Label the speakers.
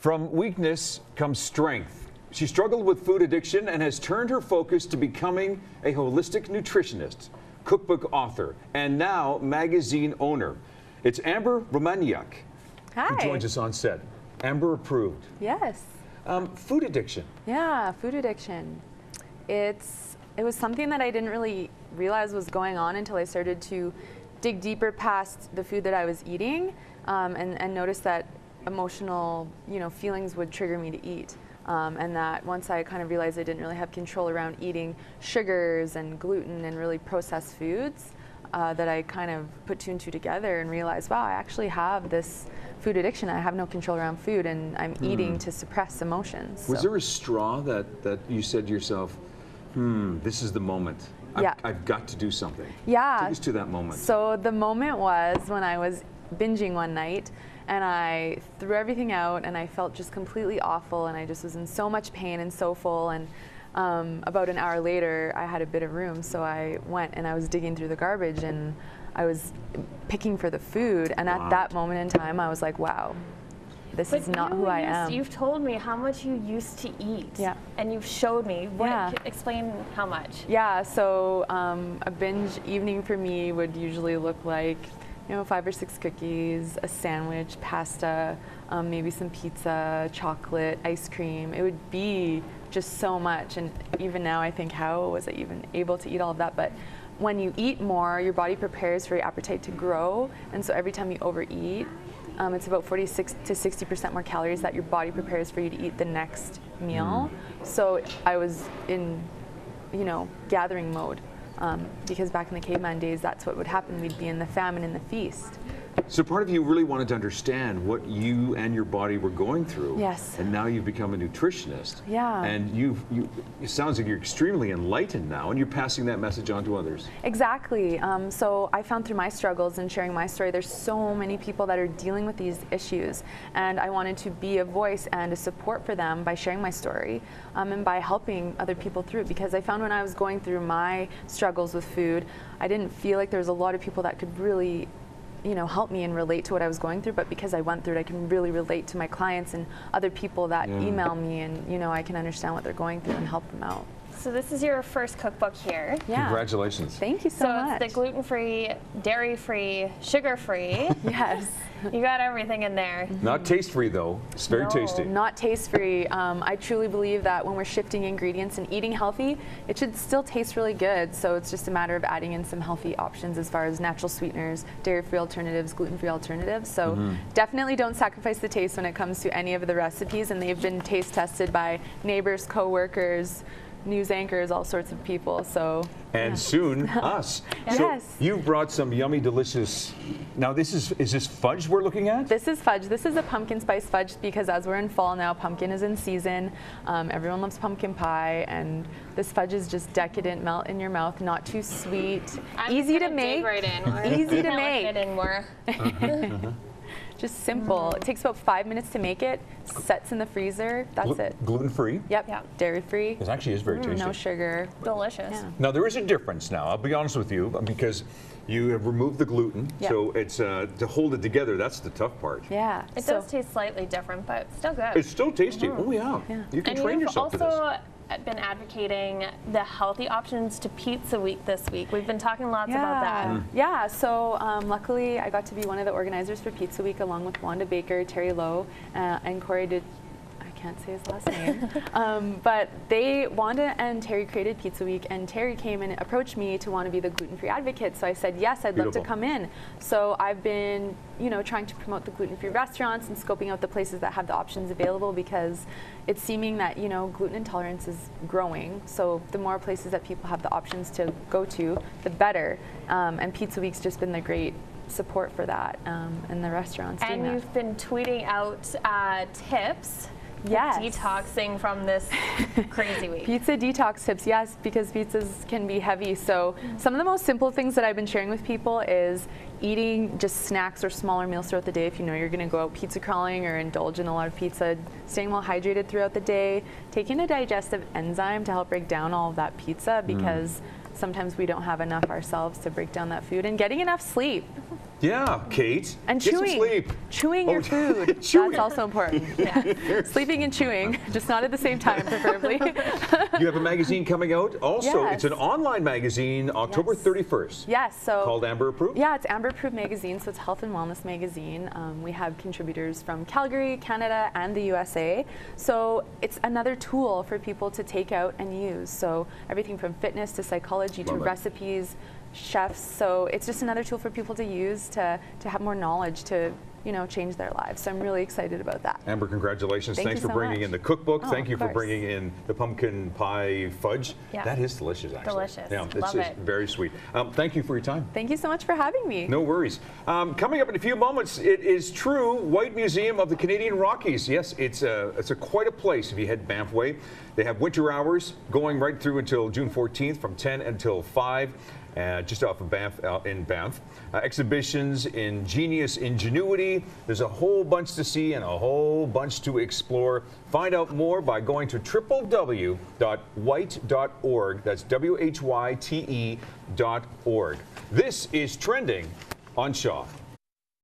Speaker 1: From weakness comes strength. She struggled with food addiction and has turned her focus to becoming a holistic nutritionist, cookbook author, and now magazine owner. It's Amber Romaniuk who joins us on set. Amber approved.
Speaker 2: Yes.
Speaker 1: Food addiction.
Speaker 2: Yeah, food addiction. It was something that I didn't really realize was going on until I started to dig deeper past the food that I was eating, and notice that emotional, feelings would trigger me to eat. And that once I kind of realized I didn't really have control around eating sugars and gluten and really processed foods, that I kind of put two and two together and realized, wow, I actually have this food addiction. I have no control around food, and I'm eating to suppress emotions.
Speaker 1: Was there a straw that you said to yourself, this is the moment. I've got to do something.
Speaker 2: Yeah.
Speaker 1: Take us to that moment.
Speaker 2: So the moment was when I was binging one night, and I threw everything out, and I felt just completely awful, and I just was in so much pain and so full. And about an hour later, I had a bit of room, so I went and I was digging through the garbage, and I was picking for the food. And at that moment in time, I was like, wow, this is not who I am.
Speaker 3: You've told me how much you used to eat, and you've showed me. Explain how much.
Speaker 2: Yeah, so a binge evening for me would usually look like 5 or 6 cookies, a sandwich, pasta, maybe some pizza, chocolate, ice cream. It would be just so much. And even now I think, how was I even able to eat all of that? But when you eat more, your body prepares for your appetite to grow. And so every time you overeat, it's about 46 to 60% more calories that your body prepares for you to eat the next meal. So I was in, gathering mode. Because back in the caveman days, that's what would happen. We'd be in the famine and the feast.
Speaker 1: So part of you really wanted to understand what you and your body were going through.
Speaker 2: Yes.
Speaker 1: And now you've become a nutritionist.
Speaker 2: Yeah.
Speaker 1: And it sounds like you're extremely enlightened now, and you're passing that message on to others.
Speaker 2: Exactly. So I found through my struggles and sharing my story, there's so many people that are dealing with these issues. And I wanted to be a voice and a support for them by sharing my story, and by helping other people through it. Because I found when I was going through my struggles with food, I didn't feel like there was a lot of people that could really help me and relate to what I was going through. But because I went through it, I can really relate to my clients and other people that email me, and I can understand what they're going through and help them out.
Speaker 3: So this is your first cookbook here.
Speaker 2: Yeah.
Speaker 1: Congratulations.
Speaker 2: Thank you so much.
Speaker 3: So it's the gluten-free, dairy-free, sugar-free.
Speaker 2: Yes.
Speaker 3: You got everything in there.
Speaker 1: Not taste-free though. It's very tasty.
Speaker 2: Not taste-free. I truly believe that when we're shifting ingredients and eating healthy, it should still taste really good. So it's just a matter of adding in some healthy options as far as natural sweeteners, dairy-free alternatives, gluten-free alternatives. So definitely don't sacrifice the taste when it comes to any of the recipes, and they've been taste tested by neighbors, co-workers, news anchors, all sorts of people. So
Speaker 1: soon us.
Speaker 2: Yes.
Speaker 1: So you brought some yummy, delicious. Now is this fudge we're looking at?
Speaker 2: This is fudge. This is a pumpkin spice fudge, because as we're in fall now, pumpkin is in season. Everyone loves pumpkin pie, and this fudge is just decadent, melt in your mouth, not too sweet, easy to make. Easy to make. Just simple. It takes about 5 minutes to make it. Sets in the freezer. That's it.
Speaker 1: Gluten-free?
Speaker 2: Yep. Dairy-free.
Speaker 1: It actually is very tasty.
Speaker 2: No sugar.
Speaker 3: Delicious.
Speaker 2: Yeah.
Speaker 1: Now there is a difference now. I'll be honest with you, because you have removed the gluten, so it's to hold it together. That's the tough part.
Speaker 2: Yeah.
Speaker 3: It does taste slightly different, but still good.
Speaker 1: It's still tasty. Oh yeah. You can train yourself to this.
Speaker 3: Also been advocating the healthy options to Pizza Week this week. We've been talking lots about that.
Speaker 2: Yeah, so luckily I got to be one of the organizers for Pizza Week, along with Wanda Baker, Terry Lowe, and Corey did. I can't say his last name, but Wanda and Terry created Pizza Week, and Terry came and approached me to want to be the gluten-free advocate. So I said, yes, I'd love to come in. So I've been, trying to promote the gluten-free restaurants and scoping out the places that have the options available, because it's seeming that, gluten intolerance is growing. So the more places that people have the options to go to, the better. And Pizza Week's just been the great support for that, and the restaurants.
Speaker 3: And you've been tweeting out tips.
Speaker 2: Yes.
Speaker 3: Detoxing from this crazy week.
Speaker 2: Pizza detox tips, yes, because pizzas can be heavy. So some of the most simple things that I've been sharing with people is eating just snacks or smaller meals throughout the day. If you know you're going to go out pizza crawling or indulge in a lot of pizza, staying well hydrated throughout the day, taking a digestive enzyme to help break down all of that pizza, because sometimes we don't have enough ourselves to break down that food, and getting enough sleep.
Speaker 1: Yeah, Kate.
Speaker 2: And
Speaker 1: get
Speaker 2: chewing.
Speaker 1: some sleep.
Speaker 2: Chewing your food.
Speaker 1: Chewing.
Speaker 2: That's also important. Yeah. Sleeping and chewing, just not at the same time, preferably.
Speaker 1: You have a magazine coming out. Also,
Speaker 2: Yes.
Speaker 1: it's an online magazine, October
Speaker 2: Yes.
Speaker 1: 31st.
Speaker 2: Yes. So
Speaker 1: Called Amber Approved?
Speaker 2: Yeah, it's Amber Approved magazine, so it's health and wellness magazine. We have contributors from Calgary, Canada, and the USA. So it's another tool for people to take out and use. So everything from fitness to psychology to
Speaker 1: Love it.
Speaker 2: recipes, chefs. So it's just another tool for people to use to have more knowledge to change their lives. So I'm really excited about that.
Speaker 1: Amber, congratulations.
Speaker 2: Thank
Speaker 1: Thanks
Speaker 2: you
Speaker 1: for
Speaker 2: so
Speaker 1: bringing
Speaker 2: much.
Speaker 1: in the cookbook.
Speaker 2: Oh,
Speaker 1: Thank you
Speaker 2: of
Speaker 1: for
Speaker 2: course.
Speaker 1: bringing in the pumpkin pie fudge.
Speaker 3: Yeah.
Speaker 1: That is delicious, actually.
Speaker 3: Delicious.
Speaker 1: Yeah, it's
Speaker 3: Love
Speaker 1: just
Speaker 3: it.
Speaker 1: very sweet. Thank you for your time.
Speaker 2: Thank you so much for having me.
Speaker 1: No worries. Coming up in a few moments, it is true, White Museum of the Canadian Rockies. Yes, it's quite a place if you head Banff way. They have winter hours going right through until June 14th from 10 until 5. Just off of Banff, in Banff. Exhibitions, ingenious ingenuity. There's a whole bunch to see and a whole bunch to explore. Find out more by going to www.white.org. That's WHYTE.org. This is Trending on Shaw.